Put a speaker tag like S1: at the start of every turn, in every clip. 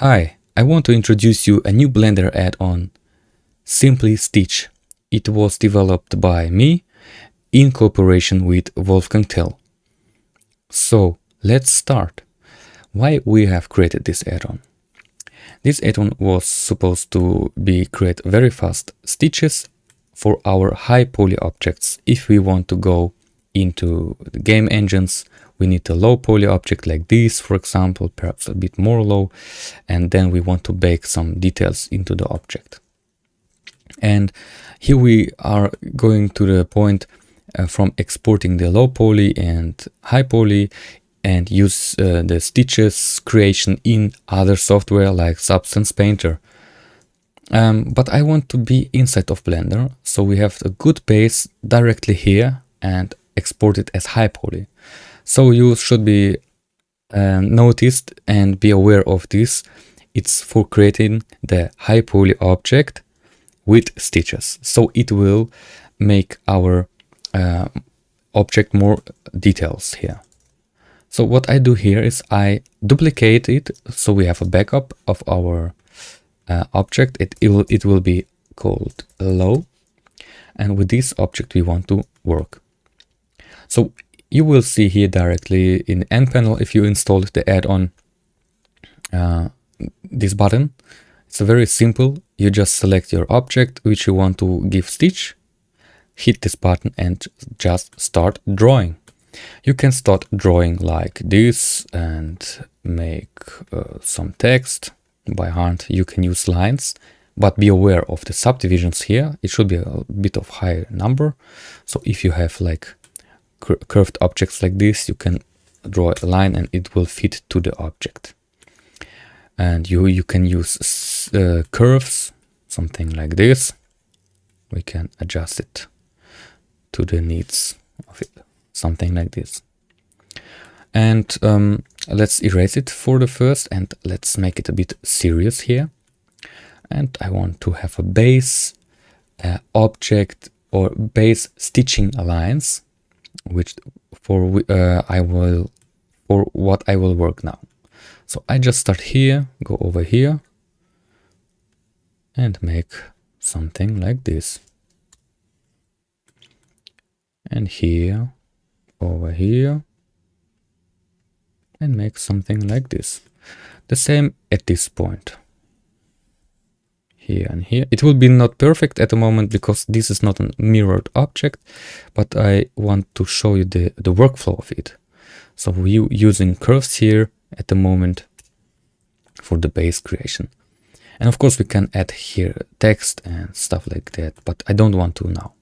S1: Hi, I want to introduce you a new Blender add-on, SimplyStitch. It was developed by me in cooperation with Wolfgang Tell. So let's start. Why we have created this add-on? This add-on was supposed to create very fast stitches for our high poly objects. If we want to go into the game engines, we need a low poly object like this, for example, perhaps a bit more low, and then we want to bake some details into the object. And here we are going to the point from exporting the low poly and high poly and use the stitches creation in other software like Substance Painter. But I want to be inside of Blender, so we have a good base directly here and export it as high poly. So you should be noticed and be aware of this. It's for creating the high poly object with stitches. So it will make our object more details here. So what I do here is I duplicate it. So we have a backup of our object. It will be called low. And with this object we want to work. So you will see here directly in the end panel, if you installed the add-on, this button. It's very simple. You just select your object which you want to give stitch, hit this button and just start drawing. You can start drawing like this and make some text by hand. You can use lines, but be aware of the subdivisions here. It should be a bit of higher number. So if you have like curved objects like this, you can draw a line and it will fit to the object. And you can use curves, something like this. We can adjust it to the needs of it, something like this. And let's erase it for the first and let's make it a bit serious here. And I want to have a base object or base stitching lines, which for what I will work now. So I just start here, go over here and make something like this. And here, over here, and make something like this. The same at this point. Here and here. It will be not perfect at the moment because this is not a mirrored object, but I want to show you the workflow of it. So we're using curves here at the moment for the base creation. And of course we can add here text and stuff like that, but I don't want to now.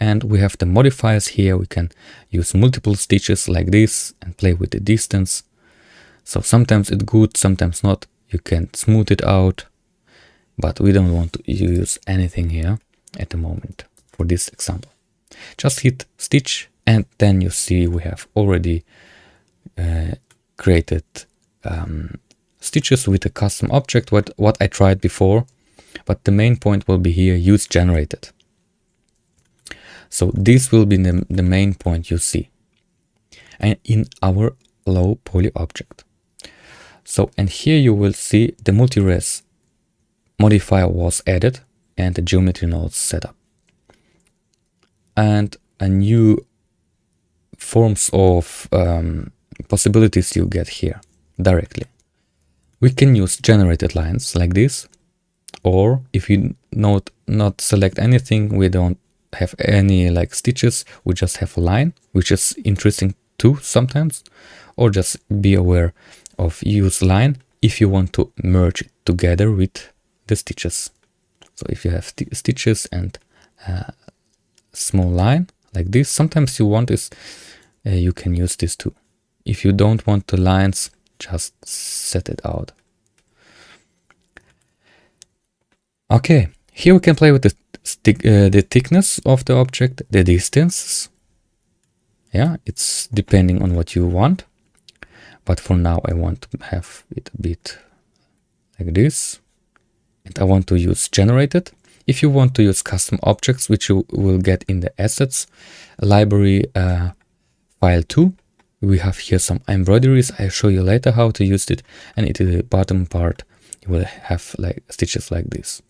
S1: And we have the modifiers here. We can use multiple stitches like this and play with the distance. So sometimes it's good, sometimes not. You can smooth it out, but we don't want to use anything here at the moment for this example. Just hit stitch and then you see we have already created stitches with a custom object, what I tried before, but the main point will be here, use generated. So this will be the main point you see and in our low poly object. So, and here you will see the multi-res modifier was added and the geometry nodes set up. And a new forms of possibilities you get here directly. We can use generated lines like this, or if you not select anything, we don't have any like stitches, we just have a line, which is interesting too sometimes, or just be aware of use line if you want to merge it together with the stitches. So if you have stitches and small line like this, sometimes you want this, you can use this too. If you don't want the lines, just set it out. Okay, here we can play with the thickness of the object, the distance. Yeah, it's depending on what you want. But for now, I want to have it a bit like this. And I want to use generated. If you want to use custom objects, which you will get in the assets library file 2, we have here some embroideries. I'll show you later how to use it. And it is the bottom part you will have like stitches like this.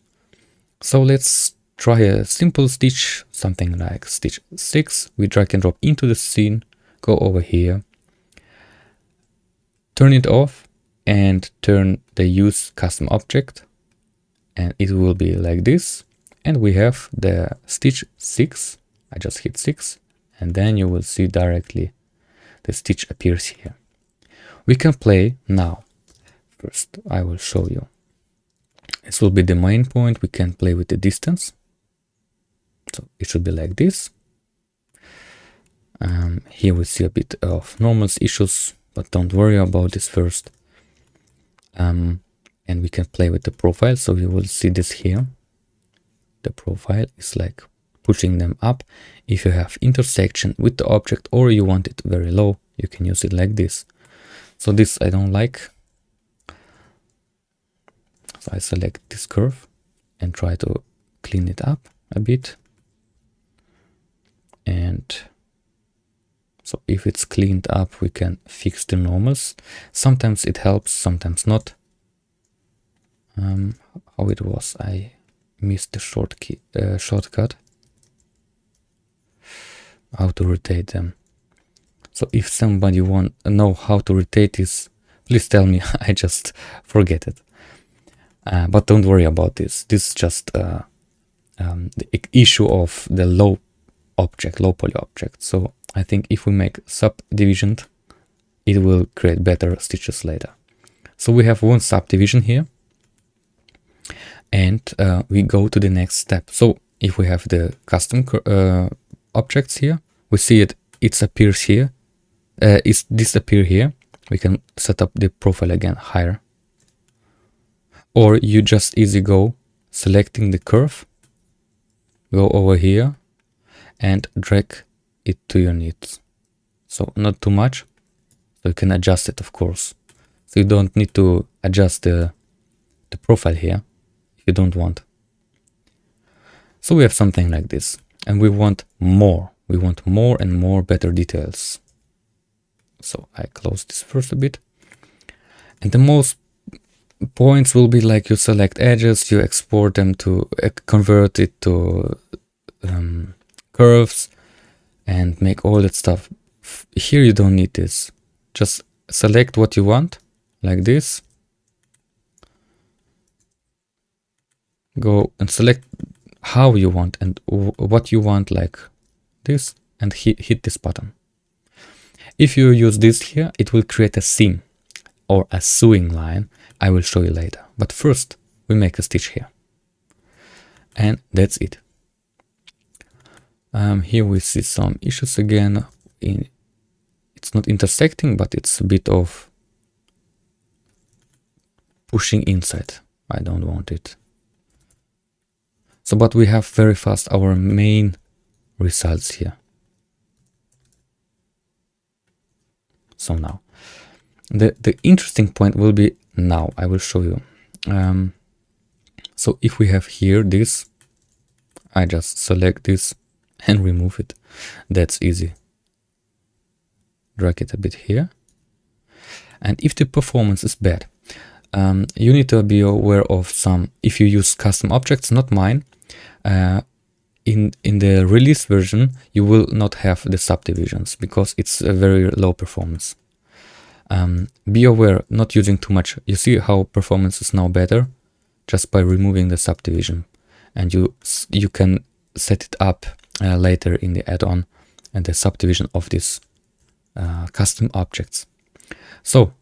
S1: So let's try a simple stitch, something like stitch 6. We drag and drop into the scene, go over here, turn it off, and turn the use custom object, and it will be like this. And we have the stitch 6. I just hit 6, and then you will see directly the stitch appears here. We can play now. First, I will show you. This will be the main point. We can play with the distance. So it should be like this. Here we see a bit of normal issues, but don't worry about this first. And we can play with the profile. So you will see this here. The profile is like pushing them up. If you have intersection with the object or you want it very low, you can use it like this. So this I don't like. So I select this curve and try to clean it up a bit. And so if it's cleaned up, we can fix the normals. Sometimes it helps, sometimes not. How it was, I missed the shortcut. How to rotate them. So if somebody want to know how to rotate this, please tell me. I just forget it. But don't worry about this. This is just the issue of the low poly object. So I think if we make subdivision, it will create better stitches later. So we have one subdivision here, and we go to the next step. So if we have the custom objects here, we see it appears here. It disappear here. We can set up the profile again higher. Or you just easy go selecting the curve, go over here and drag it to your needs. So not too much, so you can adjust it, of course. So you don't need to adjust the profile here if you don't want. So we have something like this, and we want more. We want more and more better details. So I close this first a bit. And the most points will be like you select edges, you export them to convert it to curves and make all that stuff. Here you don't need this. Just select what you want like this. Go and select how you want and what you want like this, and hit this button. If you use this here, it will create a seam or a sewing line. I will show you later. But first, we make a stitch here. And that's it. Here we see some issues again. It's not intersecting, but it's a bit of pushing inside. I don't want it. So, but we have very fast our main results here. So now, the interesting point will be now. I will show you. So if we have here this, I just select this and remove it. That's easy. Drag it a bit here. And if the performance is bad, you need to be aware of some. If you use custom objects, not mine, in the release version, you will not have the subdivisions because it's a very low performance. Be aware, not using too much. You see how performance is now better just by removing the subdivision, and you can set it up later in the add-on and the subdivision of these custom objects. So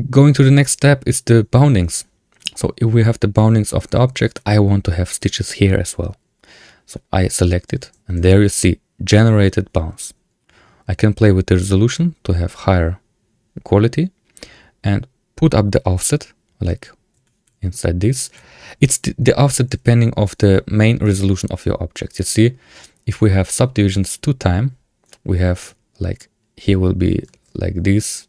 S1: going to the next step is the boundings. So if we have the boundings of the object, I want to have stitches here as well. So I select it, and there you see generated bounds. I can play with the resolution to have higher quality and put up the offset like inside this. It's the offset depending of the main resolution of your object. You see, if we have subdivisions 2 times, we have like here will be like this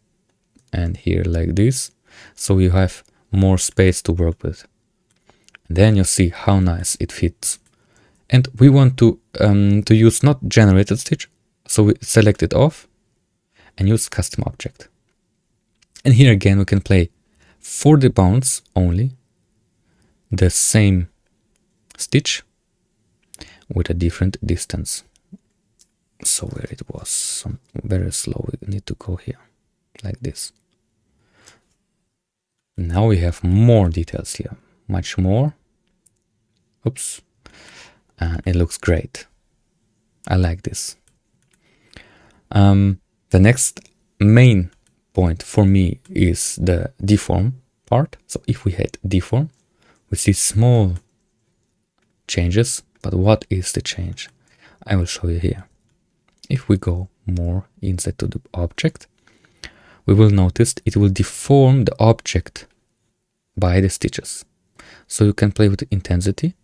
S1: and here like this. So you have more space to work with. And then you see how nice it fits. And we want to use not generated stitch, so we select it off and use custom object. And here again we can play for the bounce only the same stitch with a different distance. So where it was very slow, we need to go here like this. Now we have more details here, much more. Oops, and it looks great. I like this. The next main point for me is the deform part. So if we hit deform, we see small changes, but what is the change? I will show you here. If we go more inside to the object, we will notice it will deform the object by the stitches. So you can play with the intensity,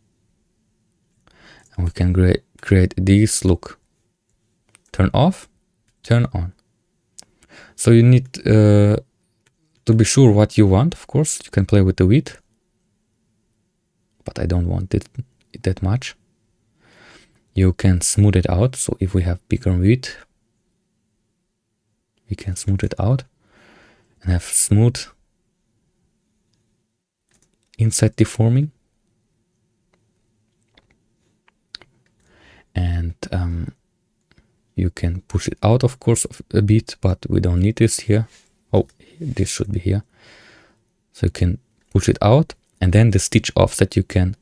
S1: and we can create this look. Turn off, turn on. So you need to be sure what you want. Of course, you can play with the width, but I don't want it that much. You can smooth it out. So if we have bigger width, we can smooth it out and have smooth inside deforming. And you can push it out, of course, a bit, but we don't need this here. Oh, this should be here. So you can push it out, and then the stitch offset you can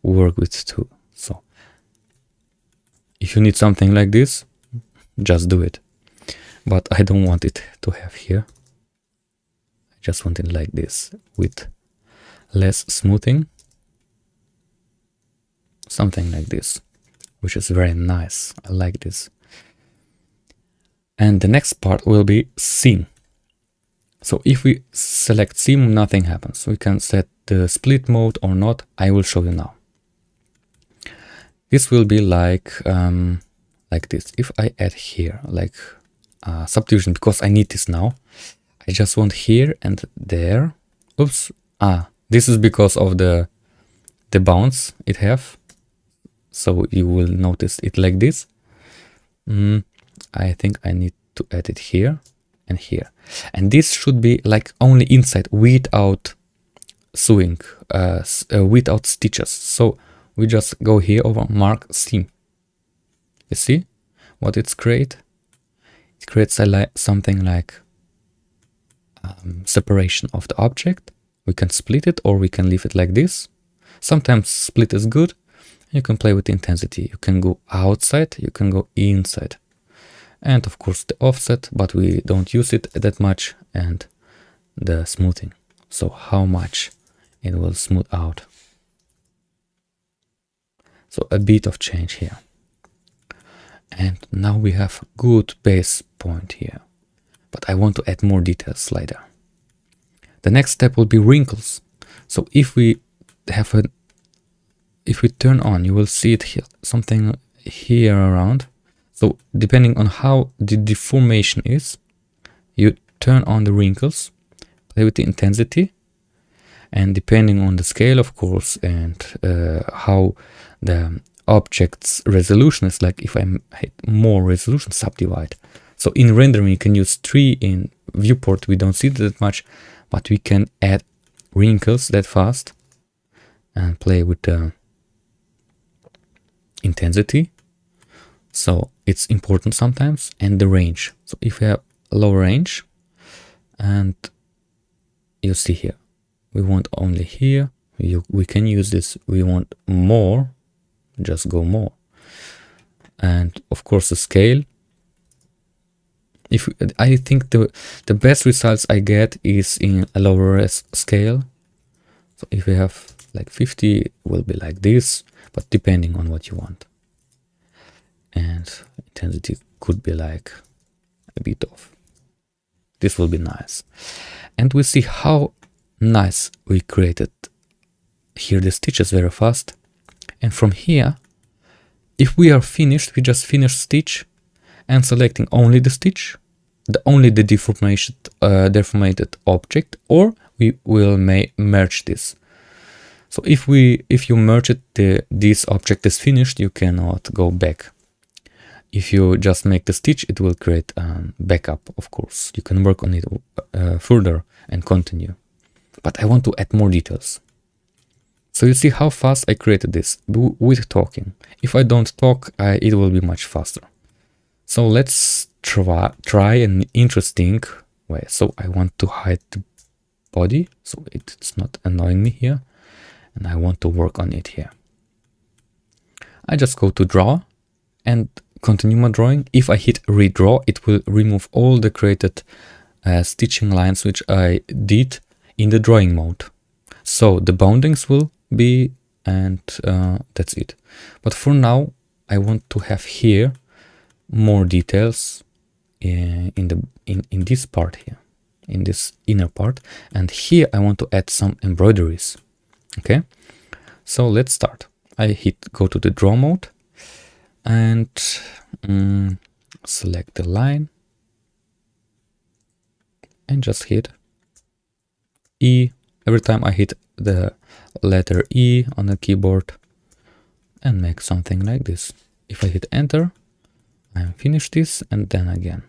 S1: work with too. So if you need something like this, just do it. But I don't want it to have here. I just want it like this with less smoothing. Something like this, which is very nice. I like this. And the next part will be seam. So if we select seam, nothing happens. We can set the split mode or not. I will show you now. This will be like this. If I add here like subdivision, because I need this now, I just want here and there. Oops. This is because of the bounce it have. So you will notice it like this. I think I need to add it here and here. And this should be like only inside without sewing, without stitches. So we just go here over mark seam. You see what it's create? It creates something like separation of the object. We can split it or we can leave it like this. Sometimes split is good. You can play with the intensity. You can go outside, you can go inside. And of course the offset, but we don't use it that much, and the smoothing. So how much it will smooth out. So a bit of change here. And now we have good base point here. But I want to add more details later. The next step will be wrinkles. So if we turn on, you will see it here, something here around. So depending on how the deformation is, you turn on the wrinkles, play with the intensity, and depending on the scale, of course, and how the object's resolution is, like if I hit more resolution, subdivide. So in rendering, you can use 3. In viewport, we don't see that much, but we can add wrinkles that fast and play with the intensity. So it's important sometimes, and the range. So if we have a low range, and you see here, we want only here, we can use this. We want more, just go more. And of course the scale. I think the best results I get is in a lower scale. So if we have like 50, it will be like this, but depending on what you want. And intensity could be like a bit off. This will be nice. And we see how nice we created here the stitches very fast. And from here, if we are finished, we just finish stitch and selecting only the stitch, only the deformated object, or we will merge this. So if you merge it, this object is finished, you cannot go back. If you just make the stitch, it will create a backup, of course. You can work on it further and continue. but I want to add more details. So you see how fast I created this with talking. If I don't talk, it will be much faster. So let's try an interesting way. So I want to hide the body so it's not annoying me here, and I want to work on it here. I just go to draw and continue my drawing. If I hit redraw, it will remove all the created stitching lines which I did in the drawing mode. So the boundings will be, and that's it. But for now I want to have here more details in this part here, in this inner part, and here I want to add some embroideries. Okay, so let's start. I go to the draw mode and select the line and just hit E every time I hit the letter E on the keyboard and make something like this. If I hit enter, I finish this, and then again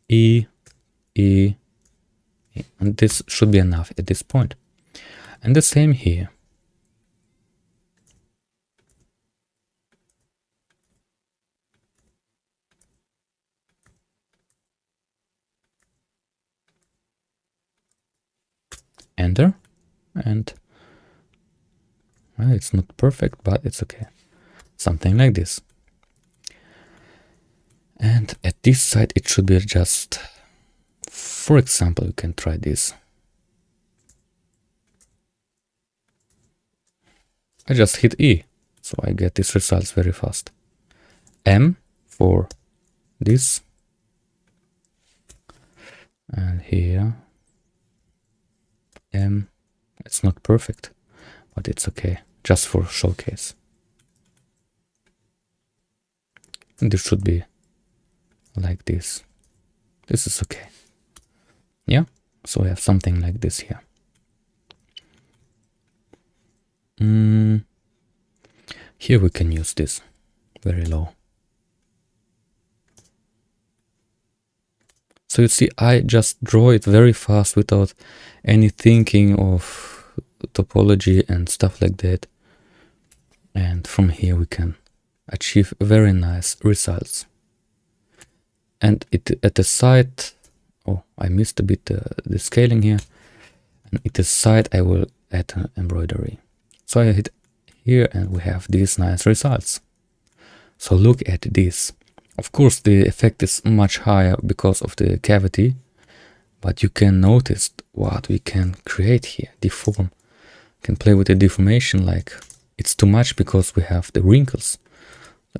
S1: E, E, E, and this should be enough at this point. And the same here. Enter, and well, it's not perfect, but it's okay. Something like this. And at this side it should be just, for example, you can try this. I just hit E, so I get these results very fast. M for this, and here M. It's not perfect, but it's okay, just for showcase. And this should be like this. This is okay. Yeah, so we have something like this here. Here we can use this very low. So you see, I just draw it very fast without any thinking of topology and stuff like that. And from here we can achieve very nice results. And at the side, oh, I missed a bit the scaling here. And at the side I will add an embroidery. So I hit here and we have these nice results. So look at this. Of course the effect is much higher because of the cavity, but you can notice what we can create here. Deform. You can play with the deformation, like it's too much because we have the wrinkles.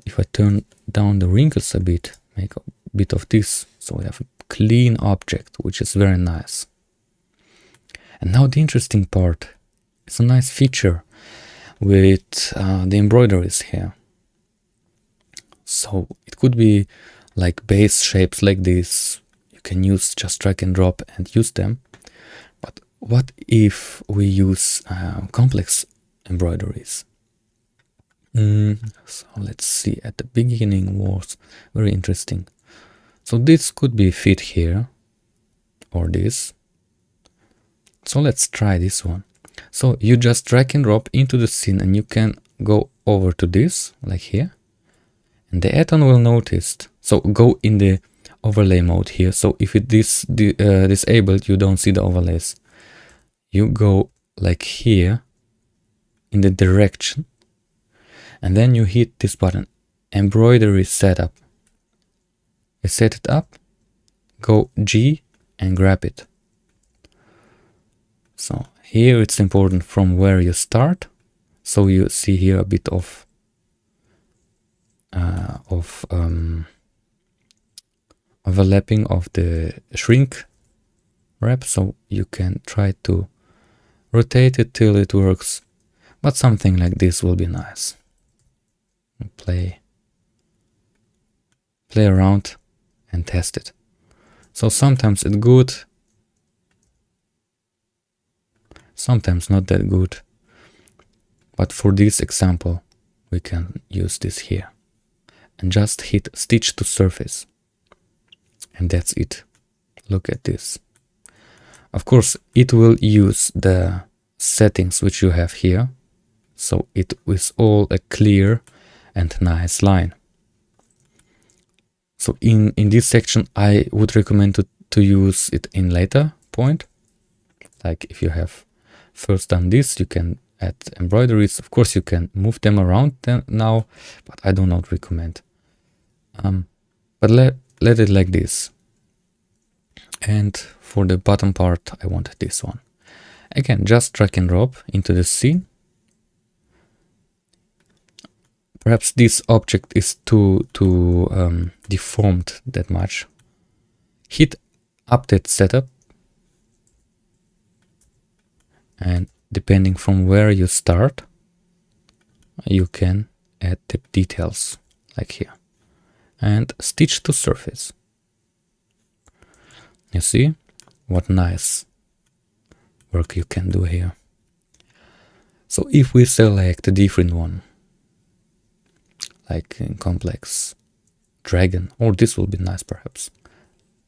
S1: If I turn down the wrinkles a bit, make a bit of this, so we have a clean object, which is very nice. And now the interesting part, it's a nice feature with the embroideries here. So it could be like base shapes like this. You can use just drag and drop and use them. But what if we use complex embroideries? So let's see, at the beginning was very interesting. So this could be fit here, or this. So let's try this one. So you just drag and drop into the scene and you can go over to this, like here. And the Addon will notice, so go in the overlay mode here. So if it is disabled, you don't see the overlays. You go like here in the direction, and then you hit this button, embroidery setup. You set it up, go G and grab it. So here it's important from where you start. So you see here a bit of overlapping of the shrink wrap, so you can try to rotate it till it works, but something like this will be nice. Play around and test it. So sometimes it's good, sometimes not that good, but for this example we can use this here. And just hit stitch to surface, and that's it. Look at this. Of course, it will use the settings which you have here, so it is all a clear and nice line. So in this section, I would recommend to use it in later point. Like if you have first done this, you can add embroideries. Of course, you can move them around now, but I do not recommend. But let it like this. And for the bottom part, I want this one. Again, just drag and drop into the scene. Perhaps this object is too deformed that much. Hit update setup. And depending from where you start, you can add the details like here. And stitch to surface. You see what nice work you can do here. So if we select a different one, like in complex dragon, or this will be nice perhaps.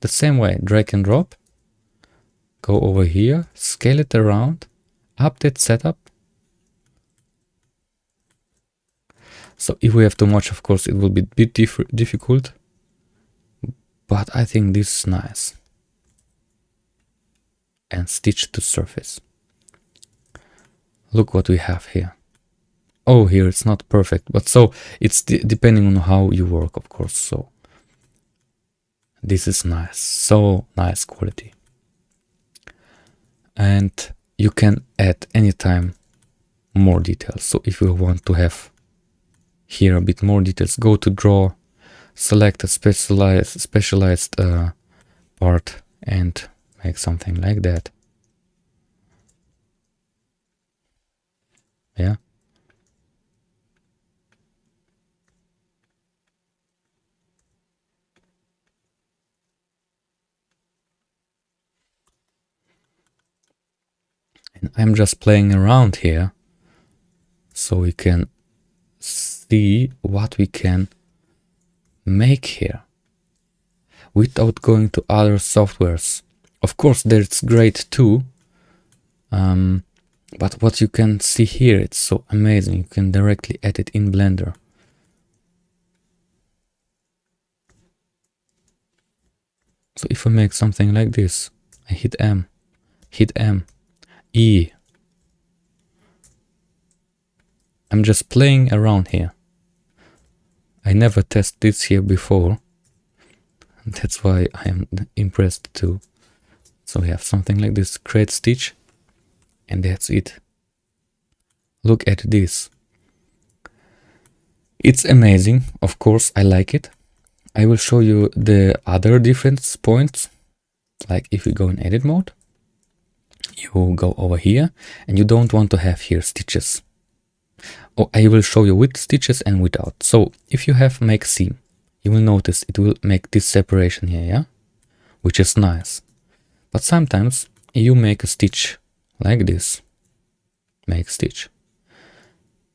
S1: The same way, drag and drop, go over here, scale it around, update setup. So if we have too much, of course, it will be a bit difficult, but I think this is nice. And stitch to surface. Look what we have here. Oh, here it's not perfect, but so it's depending on how you work, of course. So this is nice, so nice quality. And you can add anytime more details. So if you want to have here a bit more details, go to draw, select a specialized part and make something like that. Yeah. And I'm just playing around here so we can see what we can make here without going to other softwares. Of course, that's great too, but what you can see here, it's so amazing. You can directly edit in Blender. So if I make something like this, I hit M, E. I'm just playing around here. I never tested this here before. That's why I am impressed too. So we have something like this, create stitch, and that's it. Look at this. It's amazing, of course, I like it. I will show you the other different points. Like if we go in edit mode, you go over here, and you don't want to have here stitches. Oh, I will show you with stitches and without. So if you have make seam, you will notice it will make this separation here, yeah? Which is nice. But sometimes you make a stitch like this, make stitch.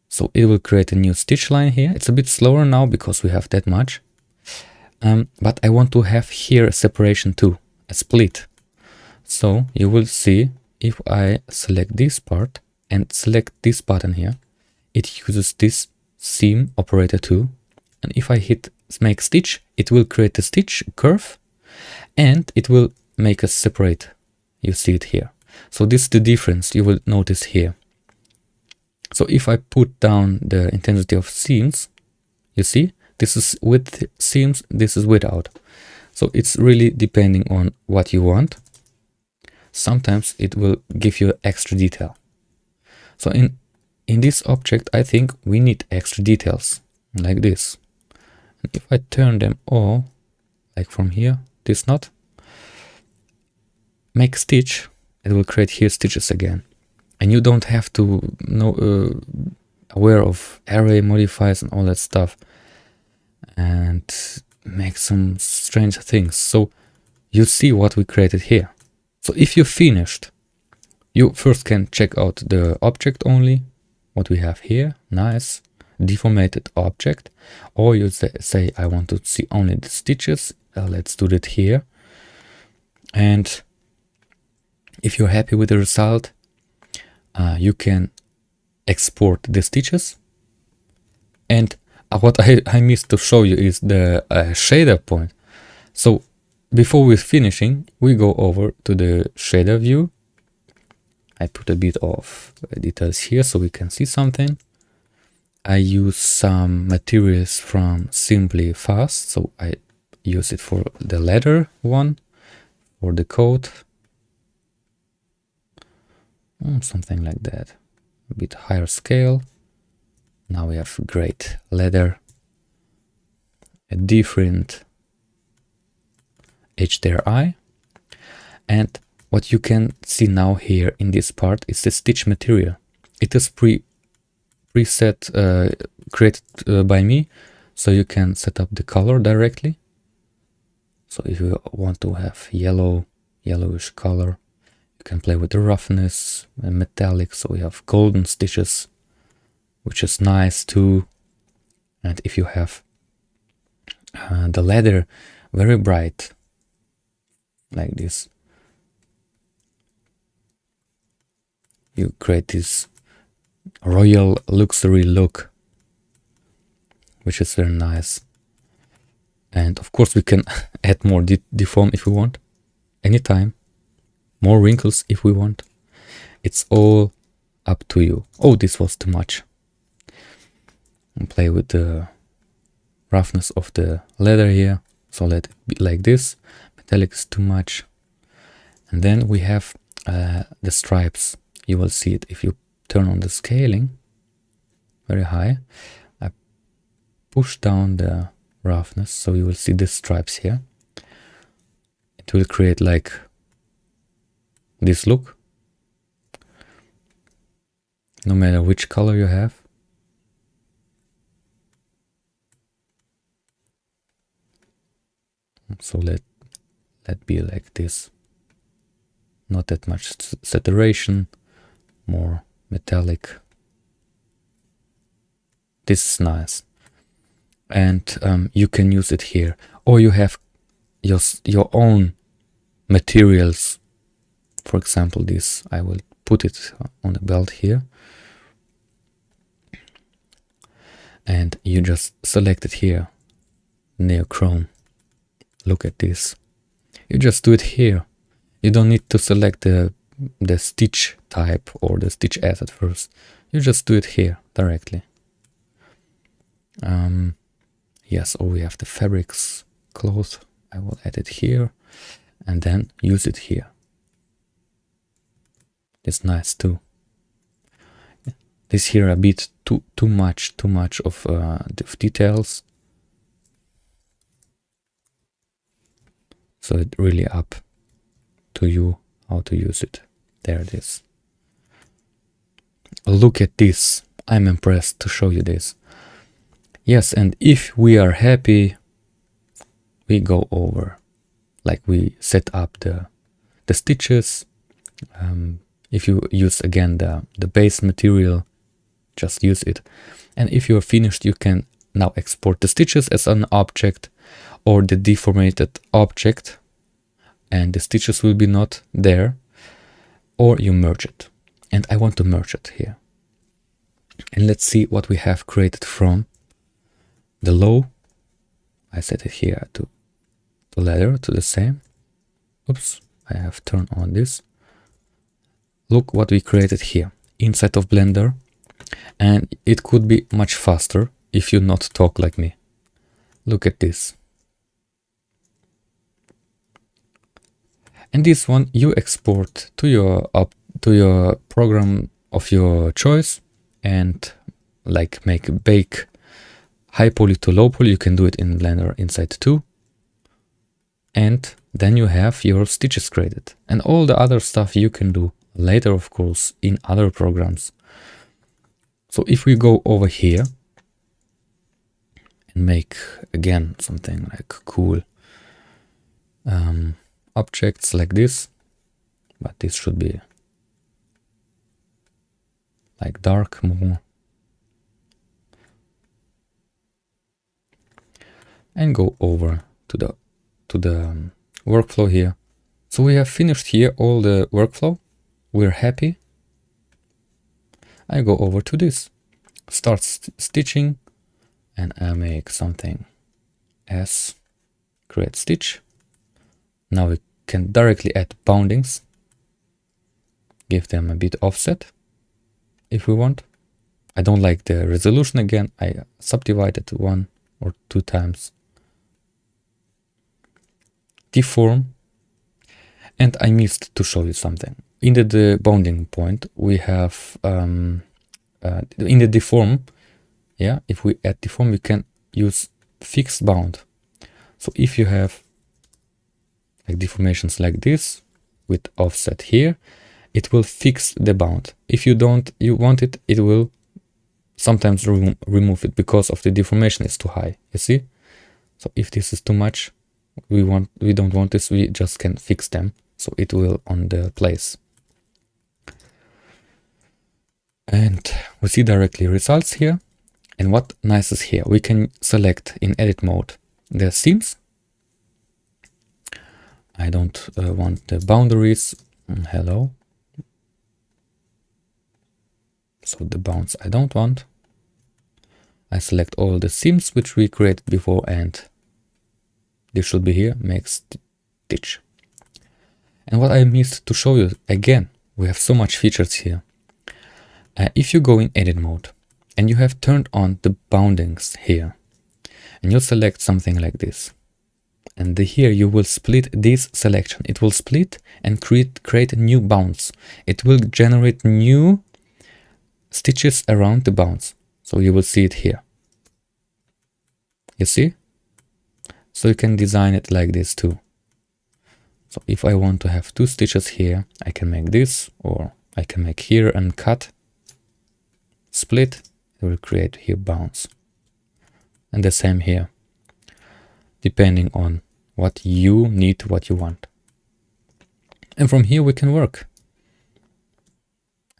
S1: So it will create a new stitch line here. It's a bit slower now because we have that much. But I want to have here a separation too, a split. So you will see if I select this part and select this button here, it uses this seam operator too. And if I hit make stitch, it will create a stitch curve and it will make us separate. You see it here. So this is the difference you will notice here. So if I put down the intensity of seams, you see, this is with seams, this is without. So it's really depending on what you want. Sometimes it will give you extra detail. So in this object, I think we need extra details like this. And if I turn them all, like from here, this knot, make stitch, it will create here stitches again. And you don't have to know aware of array modifiers and all that stuff and make some strange things. So you see what we created here. So if you finished, you first can check out the object only, what we have here, nice, deformated object, or you say I want to see only the stitches. Let's do that here. And If you're happy with the result, you can export the stitches. And what I missed to show you is the shader point. So before we're finishing, we go over to the shader view. I put a bit of details here so we can see something. I use some materials from SimplyStitch, so I use it for the leather one, for the coat, something like that, a bit higher scale. Now we have great leather, a different HDRI, and what you can see now here in this part is the stitch material. It is preset created by me, so you can set up the color directly. So if you want to have yellowish color, you can play with the roughness and metallic. So we have golden stitches, which is nice too. And if you have the leather very bright, like this, you create this royal luxury look, which is very nice. And of course we can add more deform if we want, anytime, more wrinkles if we want. It's all up to you. Oh, this was too much. And play with the roughness of the leather here, so let it be like this. Metallic is too much. And then we have the stripes. You will see it if you turn on the scaling very high. I push down the roughness, so you will see the stripes here. It will create like this look, no matter which color you have. So let be like this. Not that much saturation, more metallic. This is nice. And you can use it here, or you have your own materials. For example, this, I will put it on the belt here, and you just select it here, neochrome. Look at this. You just do it here. You don't need to select the stitch type or the stitch asset first. You just do it here directly. Yes, or we have the fabrics cloth. I will add it here and then use it here. It's nice too. This here a bit too much of details. So it really up to you how to use it. There it is. Look at this. I'm impressed to show you this. Yes, and if we are happy, we go over, like we set up the stitches. If you use again the base material, just use it. And if you're finished, you can now export the stitches as an object or the deformated object, and the stitches will be not there, or you merge it. And I want to merge it here. And let's see what we have created from the low. I set it here to leather, to the same. Oops, I have turned on this. Look what we created here inside of Blender, and it could be much faster if you not talk like me. Look at this. And this one you export to your program of your choice, and like bake high poly to low poly. You can do it in Blender inside too. And then you have your stitches created, and all the other stuff you can do later, of course, in other programs. So if we go over here and make again something like cool objects like this, but this should be like dark more, and go over to the workflow here. So we have finished here all the workflow. We're happy. I go over to this, start stitching, and I make something as create stitch. Now we can directly add boundings, give them a bit offset if we want. I don't like the resolution again. I subdivided 1 or 2 times. Deform. And I missed to show you something. In the bounding point, we have in the deform. Yeah, if we add deform, we can use fixed bound. So if you have like deformations like this with offset here, it will fix the bound. If you want it, it will sometimes remove it because of the deformation is too high. You see? So if this is too much, we don't want this, we just can fix them. So it will on the place. And we see directly results here. And what nice is here, we can select in edit mode the seams. I don't want the boundaries. Hello. So the bounds I don't want. I select all the seams which we created before, and this should be here, make stitch. And what I missed to show you again, we have so much features here. If you go in edit mode and you have turned on the boundings here, and you select something like this, and here you will split this selection. It will split and create new bounds. It will generate new stitches around the bounds. So you will see it here. You see? So you can design it like this too. So if I want to have 2 stitches here, I can make this, or I can make here and cut, split, it will create here bounds. And the same here, depending on what you need, what you want. And from here we can work.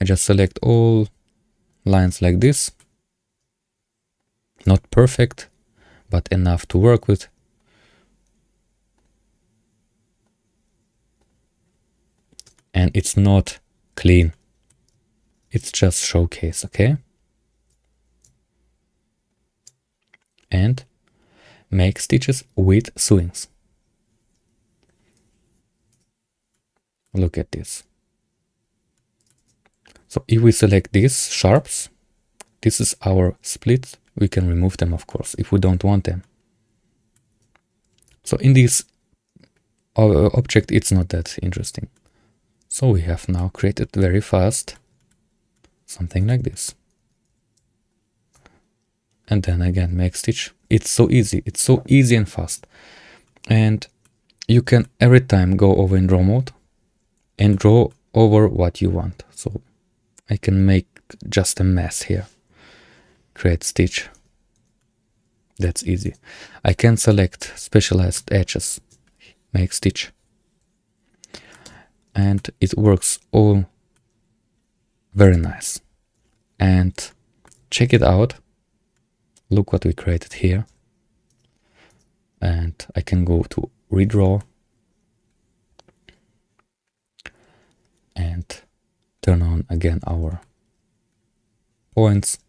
S1: I just select all lines like this. Not perfect, but enough to work with. And it's not clean. It's just showcase, okay? And make stitches with swings. Look at this. So if we select these sharps, this is our splits. We can remove them, of course, if we don't want them. So in this object, it's not that interesting. So we have now created very fast something like this. And then again, make stitch. It's so easy. It's so easy and fast. And you can every time go over in draw mode and draw over what you want. So I can make just a mess here. Create stitch. That's easy. I can select specialized edges. Make stitch. And it works all very nice. And check it out. Look what we created here. And I can go to redraw and turn on again our points.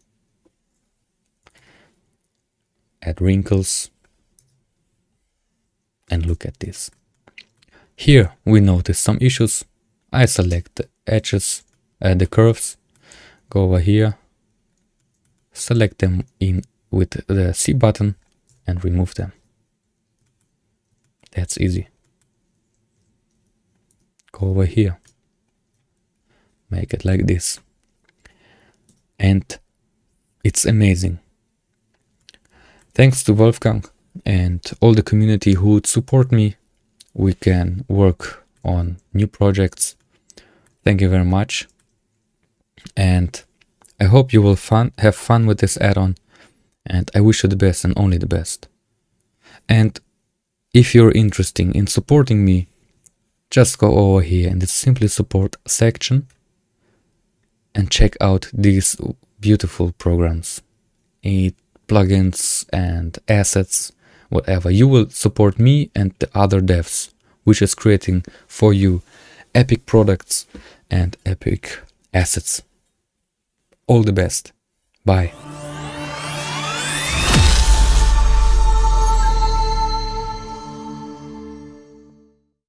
S1: Add wrinkles. And look at this. Here we notice some issues. I select the edges, the curves, go over here, select them in with the C button and remove them. That's easy. Go over here, make it like this. And it's amazing. Thanks to Wolfgang and all the community who would support me, we can work on new projects. Thank you very much. And I hope you will have fun with this add-on. And I wish you the best and only the best. And if you're interested in supporting me, just go over here in the Simply Support section and check out these beautiful programs, plugins and assets, whatever. You will support me and the other devs which is creating for you epic products and epic assets. All the best. Bye.